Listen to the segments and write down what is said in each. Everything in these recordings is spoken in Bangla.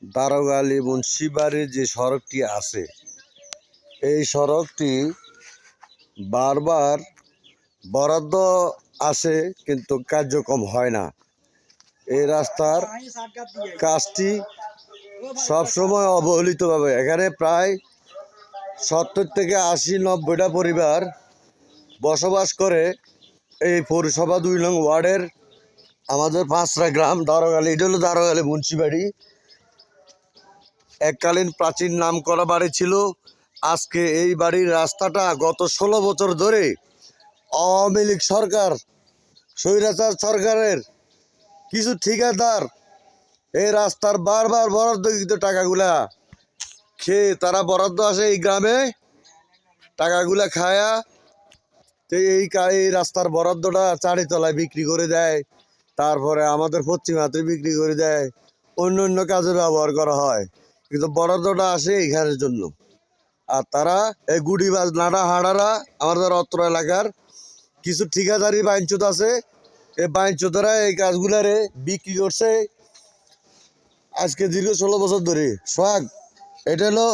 দারোগালী মুন্সিবাড়ির যে সড়কটি আছে, এই সড়কটি বারবার বরাদ্দ আসে কিন্তু কার্যক্রম হয় না। এই রাস্তার কাজটি সবসময় অবহেলিতভাবে, এখানে প্রায় 70 থেকে 80-90টা পরিবার বসবাস করে। এই পৌরসভা 2 নং ওয়ার্ডের আমাদের 5টা গ্রাম দারোগালী, এটা হলো দারোগালী মুন্সিবাড়ি। এককালীন প্রাচীন নাম করা বাড়ি ছিল। আজকে এই বাড়ির রাস্তাটা গত 16 বছর ধরে আওয়ামী লীগ সরকার, স্বৈরাচার সরকারের কিছু ঠিকাদার এই রাস্তার বারবার বরাদ্দকৃত টাকাগুলা খেয়ে, তারা বরাদ্দ আসে এই গ্রামে, টাকাগুলা খায়া এই রাস্তার বরাদ্দটা চারিতলায় বিক্রি করে দেয়, তারপরে আমাদের পশ্চিমাতে বিক্রি করে দেয়, অন্য অন্য কাজে ব্যবহার করা হয়, কিন্তু বরাদ্দটা আসে এইখানের জন্য। আর তারা এই গুডিবাজ নাড়া হাড়ারা আমাদের অত্র এলাকার কিছু ঠিকাদারি বাইনচোদ আছে, এই বাইনচোদরা এই কাজগুলারে বিক্রি করছে আজকে দীর্ঘ 16 বছর ধরে। সোহাগ, এটা হলো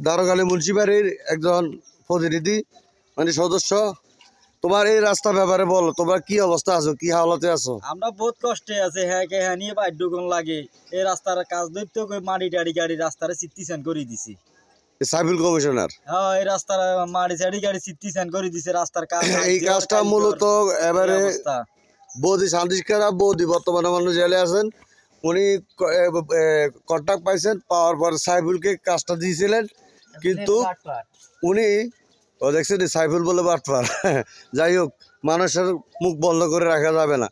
দারোগালী মুন্সিবাড়ির একজন প্রতিনিধি, মানে সদস্য। তোমার এই রাস্তার ব্যাপারে বলো, তোমার কি অবস্থা আছো, কি হালতে আছো? আমরা বহুত কষ্টে আছে, হ্যাঁ কে হ্যাঁ নিয়ে বাধ্যকন লাগে। এই রাস্তার কাজ ধরতে মাটি টাড়ি গাড়ি রাস্তারে সিটিসেন করে দিছি। সাইফুল কমিশনার হ্যাঁ, এই রাস্তার মাটি চাড়ি গাড়ি সিটিসেন করে দিছে, রাস্তার কাজ এই কাজটা মূলত এবারে বৌদি সান্দিসকারা বৌদি বর্তমানে মানুষ জেলে আছেন, উনি কন্ট্রাক্ট পাইছেন, পাওয়ার পর সাইফুলকে কাজটা দিয়েছিলেন, কিন্তু উনি দেখছেন সাইফুল বলে বাটপার। যাই হোক, মানুষের মুখ বন্ধ করে রাখা যাবে না।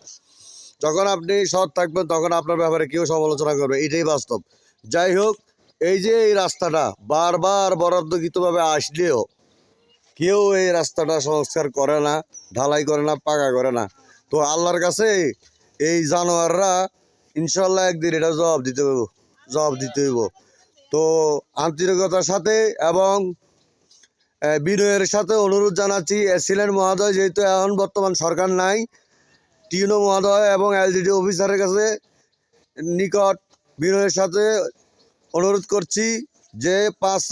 যখন আপনি সৎ থাকবেন তখন আপনার ব্যাপারে কেউ সমালোচনা করবে, এটাই বাস্তব। যাই হোক, এই যে এই রাস্তাটা বারবার বরাদ্দকৃতভাবে আসলেও কেউ এই রাস্তাটা সংস্কার করে না, ঢালাই করে না, পাকা করে না। তো আল্লাহর কাছে এই জানোয়াররা ইনশাল্লাহ একদিন এটা জবাব দিতে হইব। তো আন্তরিকতার সাথে এবং বিনয়ের সাথে অনুরোধ জানাচ্ছি, এসিলেন্ট মহোদয় যেহেতু এখন বর্তমান সরকার নাই, টিউনো মহোদয় এবং এলজিডি অফিসারের কাছে নিকট বিনয়ের সাথে অনুরোধ করছি যে 5